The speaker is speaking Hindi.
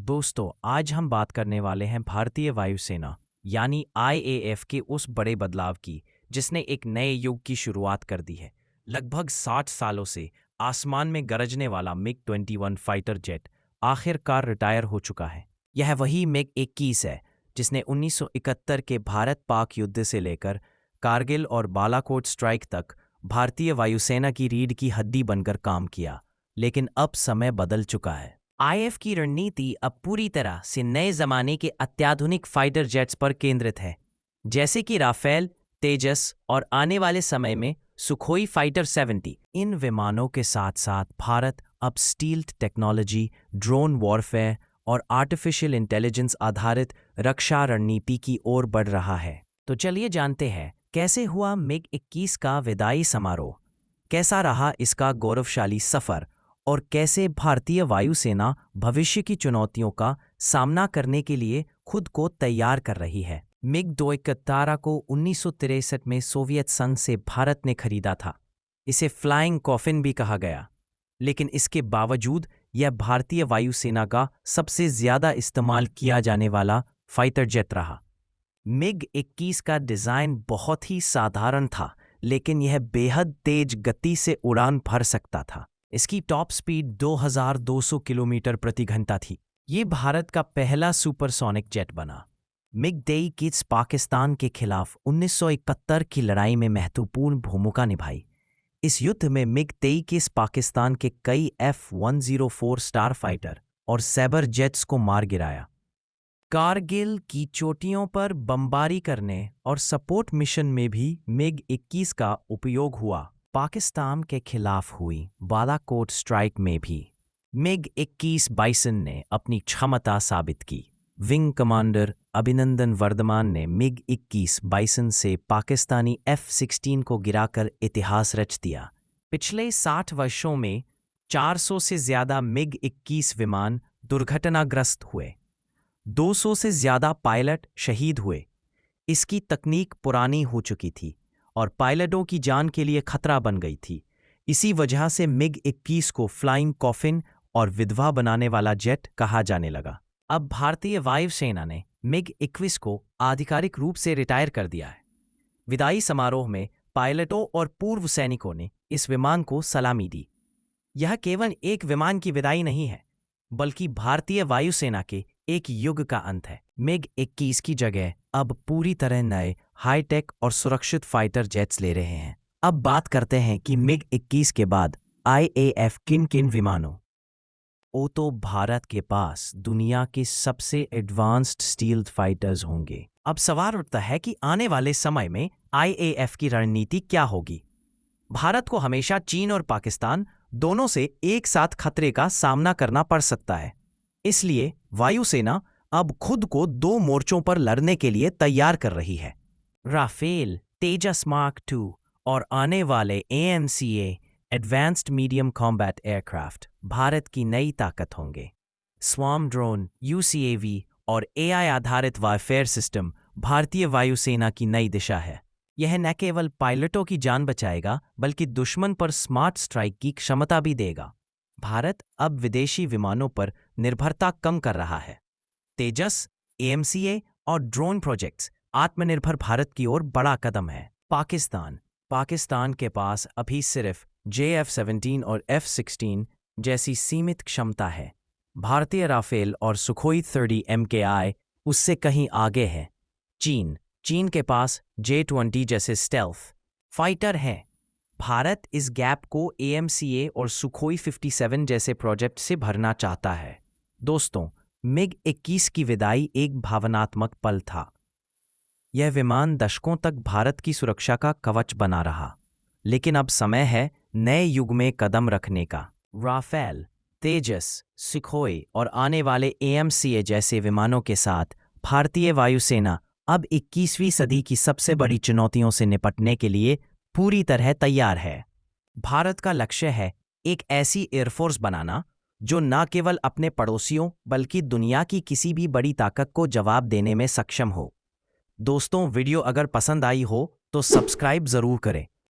दोस्तों, आज हम बात करने वाले हैं भारतीय वायुसेना यानी आईएएफ के उस बड़े बदलाव की जिसने एक नए युग की शुरुआत कर दी है। लगभग 60 सालों से आसमान में गरजने वाला मिग-21 फाइटर जेट आखिरकार रिटायर हो चुका है। यह वही मिग-21 है जिसने 1971 के भारत-पाक युद्ध से लेकर कारगिल और बालाकोट स्ट्राइक तक भारतीय वायुसेना की रीढ़ की हड्डी बनकर काम किया। लेकिन अब समय बदल चुका है। आईएएफ की रणनीति अब पूरी तरह से नए जमाने के अत्याधुनिक फाइटर जेट्स पर केंद्रित है, जैसे कि राफेल, तेजस और आने वाले समय में सुखोई फाइटर 70। इन विमानों के साथ साथ भारत अब स्टील्थ टेक्नोलॉजी, ड्रोन वॉरफेयर और आर्टिफिशियल इंटेलिजेंस आधारित रक्षा रणनीति की ओर बढ़ रहा है। तो चलिए जानते हैं कैसे हुआ मिग-21 का विदाई समारोह, कैसा रहा इसका गौरवशाली सफर और कैसे भारतीय वायुसेना भविष्य की चुनौतियों का सामना करने के लिए खुद को तैयार कर रही है। मिग-21 को 1963 में सोवियत संघ से भारत ने खरीदा था। इसे फ्लाइंग कॉफिन भी कहा गया, लेकिन इसके बावजूद यह भारतीय वायुसेना का सबसे ज्यादा इस्तेमाल किया जाने वाला फाइटर जेट रहा। मिग-21 का डिजाइन बहुत ही साधारण था, लेकिन यह बेहद तेज गति से उड़ान भर सकता था। इसकी टॉप स्पीड 2200 किलोमीटर प्रति घंटा थी। ये भारत का पहला सुपरसोनिक जेट बना। मिग-21 पाकिस्तान के खिलाफ 1971 की लड़ाई में महत्वपूर्ण भूमिका निभाई। इस युद्ध में मिग-21 पाकिस्तान के कई F-104 स्टार फाइटर और सैबर जेट्स को मार गिराया। कारगिल की चोटियों पर बमबारी करने और सपोर्ट मिशन में भी मिग-21 का उपयोग हुआ। पाकिस्तान के खिलाफ हुई बालाकोट स्ट्राइक में भी मिग-21 बाइसन ने अपनी क्षमता साबित की। विंग कमांडर अभिनंदन वर्धमान ने मिग-21 बाइसन से पाकिस्तानी F-16 को गिराकर इतिहास रच दिया। पिछले 60 वर्षों में 400 से ज्यादा मिग-21 विमान दुर्घटनाग्रस्त हुए। 200 से ज्यादा पायलट शहीद हुए। इसकी तकनीक पुरानी हो चुकी थी और पायलटों की जान के लिए खतरा बन गई थी। इसी वजह से मिग-21 को फ्लाइंग कॉफिन और विधवा बनाने वाला जेट कहा जाने लगा। अब भारतीय वायुसेना ने मिग-21 को आधिकारिक रूप से रिटायर कर दिया है। विदाई समारोह में पायलटों और पूर्व सैनिकों ने इस विमान को सलामी दी। यह केवल एक विमान की विदाई नहीं है, बल्कि भारतीय वायुसेना के एक युग का अंत है। मिग-21 की जगह अब पूरी तरह नए, हाईटेक और सुरक्षित फाइटर जेट्स ले रहे हैं। अब बात करते हैं कि मिग-21 के बाद आईएएफ किन किन विमानों। तो भारत के पास दुनिया के सबसे एडवांस्ड स्टील्थ फाइटर्स होंगे। अब सवाल उठता है कि आने वाले समय में आईएएफ की रणनीति क्या होगी। भारत को हमेशा चीन और पाकिस्तान दोनों से एक साथ खतरे का सामना करना पड़ सकता है। इसलिए वायुसेना अब खुद को 2 मोर्चों पर लड़ने के लिए तैयार कर रही है। राफेल, तेजस मार्क II और आने वाले AMCA advanced medium combat aircraft Bharat की नई ताकत होंगे। स्वार्म ड्रोन, UCAV और AI आधारित वारफेयर सिस्टम भारतीय वायुसेना की नई दिशा है। यह न केवल पायलटों की जान बचाएगा, बल्कि दुश्मन पर स्मार्ट स्ट्राइक की क्षमता भी देगा। भारत अब विदेशी विमानों पर निर्भरता कम कर रहा है। तेजस, AMCA और ड्रोन प्रोजेक्ट्स आत्मनिर्भर भारत की ओर बड़ा कदम है। पाकिस्तान के पास अभी सिर्फ JF-17 और F-16 जैसी सीमित क्षमता है। भारतीय राफेल और सुखोई 30 MKI उससे कहीं आगे है। चीन के पास J-20 जैसे स्टेल्थ फाइटर हैं। भारत इस गैप को AMCA और सुखोई 57 जैसे प्रोजेक्ट से भरना चाहता है। दोस्तों, मिग-21 की विदाई एक भावनात्मक पल था। यह विमान दशकों तक भारत की सुरक्षा का कवच बना रहा, लेकिन अब समय है नए युग में कदम रखने का। राफेल, तेजस, सुखोई और आने वाले AMCA जैसे विमानों के साथ भारतीय वायुसेना अब 21वीं सदी की सबसे बड़ी चुनौतियों से निपटने के लिए पूरी तरह तैयार है। भारत का लक्ष्य है एक ऐसी एयरफोर्स बनाना जो न केवल अपने पड़ोसियों बल्कि दुनिया की किसी भी बड़ी ताकत को जवाब देने में सक्षम हो। दोस्तों, वीडियो अगर पसंद आई हो तो सब्सक्राइब जरूर करें